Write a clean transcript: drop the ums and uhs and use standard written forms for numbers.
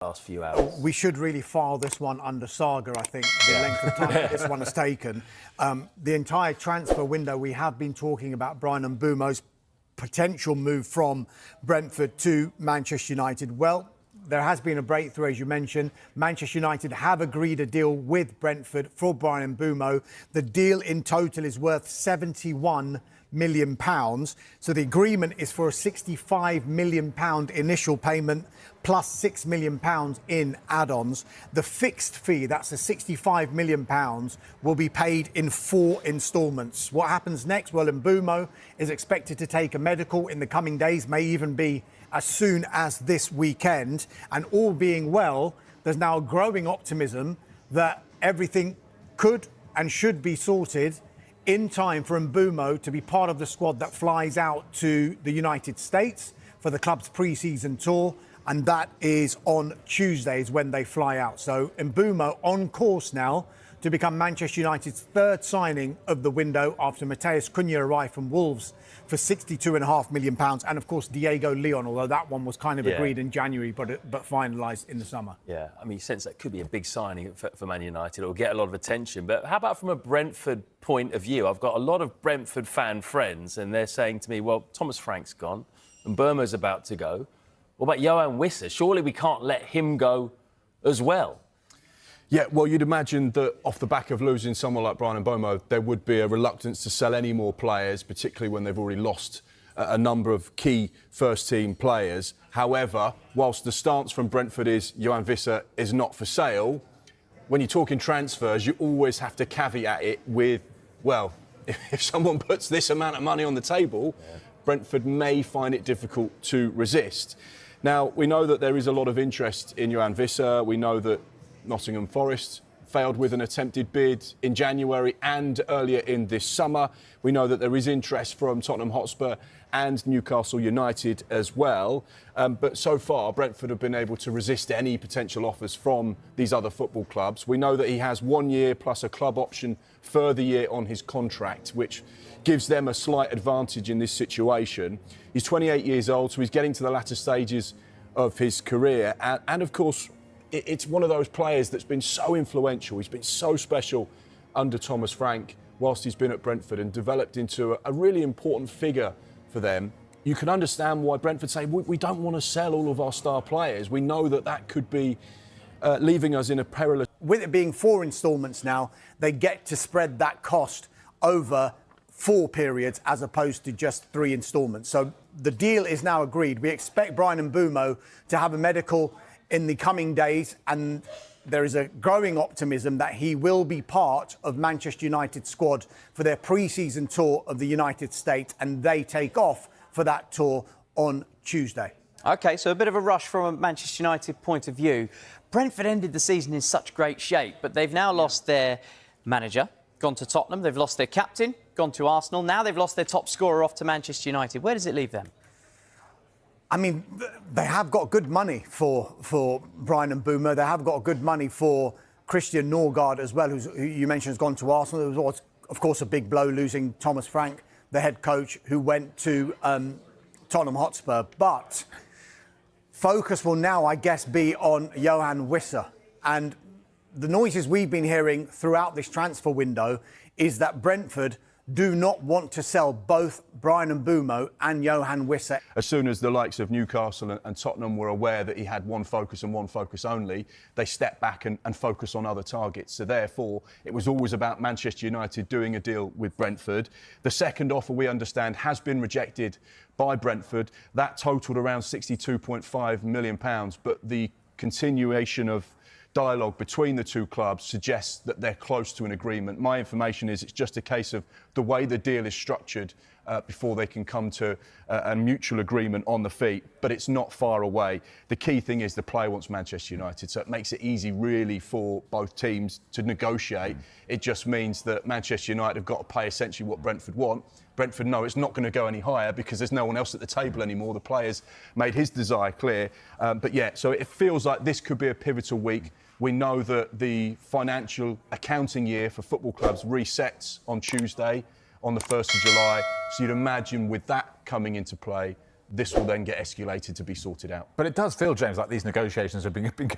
last few hours. We should really file this one under saga, I think, the length of time that this one has taken. The entire transfer window, we have been talking about Brian Mbeumo's potential move from Brentford to Manchester United. Well, there has been a breakthrough, as you mentioned. Manchester United have agreed a deal with Brentford for Brian Mbeumo. The deal in total is worth £71 million. So the agreement is for a £65 million initial payment plus £6 million in add-ons. The fixed fee, that's the £65 million, will be paid in 4 instalments. What happens next? Well, Mbeumo is expected to take a medical in the coming days, may even be as soon as this weekend. And all being well, there's now a growing optimism that everything could and should be sorted in time for Mbeumo to be part of the squad that flies out to the United States for the club's pre-season tour, and that is on Tuesdays when they fly out. So Mbeumo on course now to become Manchester United's 3rd signing of the window after Matheus Cunha arrived from Wolves for £62.5 million, and of course Diego Leon, although that one was kind of agreed in January but finalised in the summer. Yeah, I mean, you sense that could be a big signing for Man United. It will get a lot of attention. But how about from a Brentford point of view? I've got a lot of Brentford fan friends, and they're saying to me, well, Thomas Frank's gone and Mbeumo's about to go. What about Johan Wissa? Surely we can't let him go as well. Yeah, well, you'd imagine that off the back of losing someone like Brian Mbeumo, there would be a reluctance to sell any more players, particularly when they've already lost a number of key first-team players. However, whilst the stance from Brentford is Johan Wissa is not for sale, when you're talking transfers, you always have to caveat it with, well, if someone puts this amount of money on the table, Brentford may find it difficult to resist. Now, we know that there is a lot of interest in Johan Wissa. We know that Nottingham Forest failed with an attempted bid in January and earlier in this summer. We know that there is interest from Tottenham Hotspur and Newcastle United as well. But so far, Brentford have been able to resist any potential offers from these other football clubs. We know that he has 1 year plus a club option further year on his contract, which gives them a slight advantage in this situation. He's 28 years old, so he's getting to the latter stages of his career. And of course, it's one of those players that's been so influential. He's been so special under Thomas Frank whilst he's been at Brentford and developed into a really important figure for them. You can understand why Brentford say, we don't want to sell all of our star players. We know that that could be leaving us in a perilous... With it being 4 instalments now, they get to spread that cost over 4 periods as opposed to just 3 instalments. So the deal is now agreed. We expect Brian Mbeumo to have a medical in the coming days, and there is a growing optimism that he will be part of Manchester United's squad for their pre-season tour of the United States, and they take off for that tour on Tuesday. OK, so a bit of a rush from a Manchester United point of view. Brentford ended the season in such great shape, but they've now lost their manager, gone to Tottenham. They've lost their captain, gone to Arsenal. Now they've lost their top scorer off to Manchester United. Where does it leave them? I mean, they have got good money for Brian Mbeumo. They have got good money for Christian Norgard as well, who you mentioned has gone to Arsenal. It was, of course, a big blow losing Thomas Frank, the head coach, who went to Tottenham Hotspur. But focus will now, I guess, be on Johan Wissa. And the noises we've been hearing throughout this transfer window is that Brentford do not want to sell both Brian Mbeumo and Johan Wissa. As soon as the likes of Newcastle and Tottenham were aware that he had one focus and one focus only, they stepped back and focused on other targets. So therefore, it was always about Manchester United doing a deal with Brentford. The second offer, we understand, has been rejected by Brentford. That totalled around £62.5 million, but the continuation of dialogue between the two clubs suggests that they're close to an agreement. My information is it's just a case of the way the deal is structured before they can come to a mutual agreement on the fee, but it's not far away. The key thing is the player wants Manchester United, so it makes it easy really for both teams to negotiate. It just means that Manchester United have got to pay essentially what Brentford want. Brentford know it's not going to go any higher because there's no one else at the table anymore. The players made his desire clear. But yeah, so it feels like this could be a pivotal week. We know that the financial accounting year for football clubs resets on Tuesday, on the 1st of July. So you'd imagine with that coming into play, this will then get escalated to be sorted out. But it does feel, James, like these negotiations have been